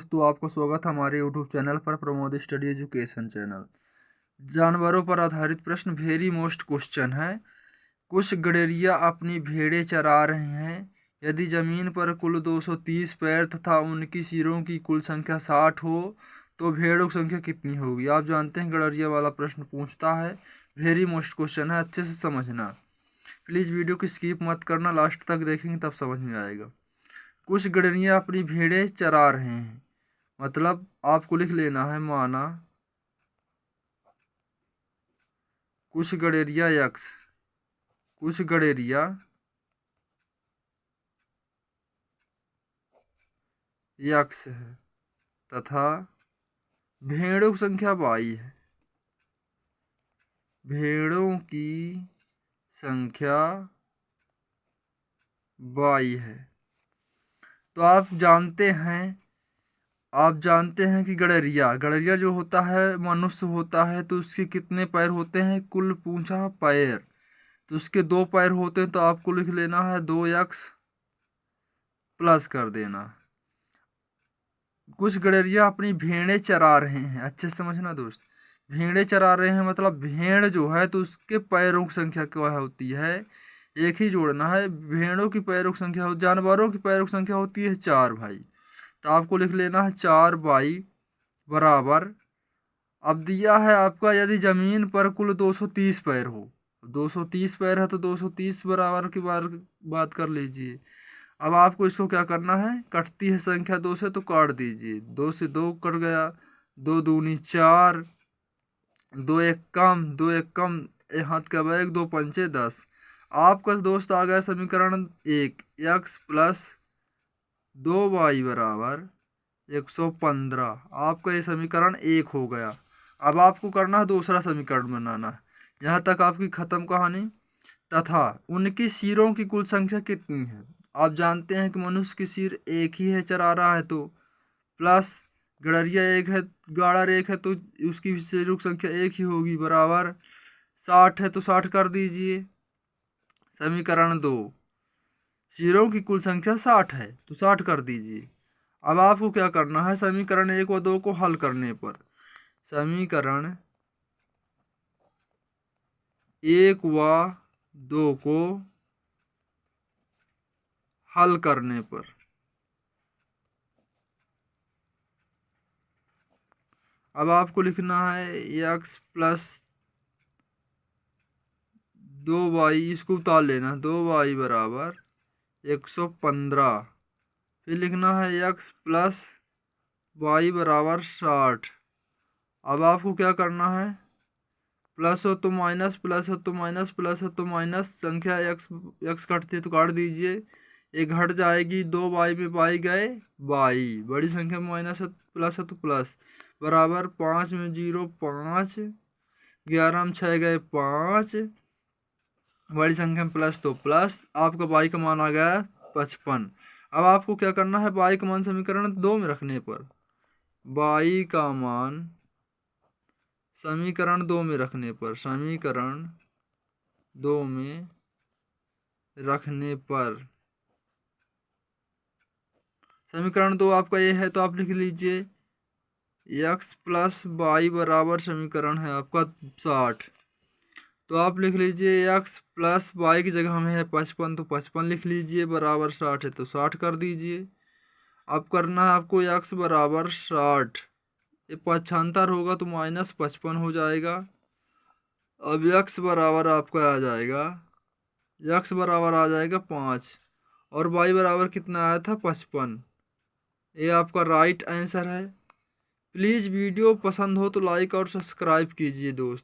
तो आपका स्वागत है हमारे YouTube चैनल पर प्रमोद स्टडी एजुकेशन चैनल। जानवरों पर आधारित प्रश्न वेरी मोस्ट क्वेश्चन है। कुछ गडेरिया अपनी भेड़ें चरा रहे हैं। यदि जमीन पर कुल 230 पैर तथा उनकी सिरों की कुल संख्या 60 हो तो भेड़ों की संख्या कितनी होगी। आप जानते हैं गडेरिया वाला प्रश्न पूछता है, वेरी मोस्ट क्वेश्चन है, अच्छे से समझना। प्लीज़ वीडियो को स्किप मत करना, लास्ट तक देखेंगे तब समझ में आएगा। कुछ गडेरिया अपनी भेड़ें चरा रहे हैं, मतलब आपको लिख लेना है, माना कुछ गडेरिया यक्ष है तथा भेड़ों की संख्या 22 है। भेड़ों की संख्या 22 है। तो आप जानते हैं कि गडेरिया जो होता है मनुष्य होता है, तो उसके कितने पैर होते हैं, कुल पूछा पैर, तो उसके 2 पैर होते हैं, तो आपको लिख लेना है 2x प्लस कर देना। कुछ गडेरिया अपनी भेड़ें चरा रहे हैं, अच्छे से समझना दोस्त। भेड़ें चरा रहे हैं मतलब भेड़ जो है तो उसके पैरों की संख्या क्या होती है, एक ही जोड़ना है। भेड़ों की पैरों की संख्या जानवरों की पैरों की संख्या होती है 4 भाई, तो आपको लिख लेना है 4 बाई बराबर। अब दिया है आपका, यदि जमीन पर कुल 230 पैर हो, 230 पैर है तो 230 बराबर की बात कर लीजिए। अब आपको इसको क्या करना है, कटती है संख्या 2 से तो काट दीजिए, 2 से 2 कट गया, 2 दूनी 4, 2 एक कम, एक हाथ का बैग, 2 पंचे 10। आपका दोस्त आ गया समीकरण 1, x प्लस 2y बराबर 115। आपका ये समीकरण 1 हो गया। अब आपको करना है दूसरा समीकरण बनाना है, यहाँ तक आपकी खत्म कहानी। तथा उनकी सिरों की कुल संख्या कितनी है। आप जानते हैं कि मनुष्य की सिर एक ही है, चरा रहा है, तो प्लस गडरिया एक है, गाड़र एक है, तो उसकी सिरों की संख्या एक ही होगी, बराबर 60 है तो 60 कर दीजिए। समीकरण 2, सिरों की कुल संख्या 60 है तो 60 कर दीजिए। अब आपको क्या करना है, समीकरण 1 व 2 को हल करने पर, समीकरण 1 व 2 को हल करने पर अब आपको लिखना है x प्लस 2y, इसको उतार लेना, 2y बराबर 115। फिर लिखना है x प्लस y बराबर 60। अब आपको क्या करना है, प्लस हो तो माइनस, प्लस हो तो माइनस, प्लस हो तो माइनस, संख्या x कटती है तो काट दीजिए, एक घट जाएगी, 2 बाई में बाई गए बाई, बड़ी संख्या में माइनस है प्लस है तो प्लस, बराबर 5 में 0 5, 11 में 6 गए 5, बड़ी संख्या में प्लस तो प्लस। आपका बाई का मान आ गया 55। अब आपको क्या करना है, बाई का मान समीकरण 2 में रखने पर, बाई का मान समीकरण 2 में रखने पर, समीकरण 2 में रखने पर, समीकरण 2 आपका ये है तो आप लिख लीजिए x प्लस वाई बराबर, समीकरण है आपका 60, तो आप लिख लीजिए x प्लस वाई की जगह हमें है 55, तो 55 लिख लीजिए, बराबर 60 है तो 60 कर दीजिए। अब करना है आपको x बराबर 60, ये पक्षांतर होगा तो माइनस 55 हो जाएगा। अब x बराबर आपका आ जाएगा, x बराबर आ जाएगा 5 और y बराबर कितना आया था 55। ये आपका राइट आंसर है। प्लीज़ वीडियो पसंद हो तो लाइक और सब्सक्राइब कीजिए दोस्त।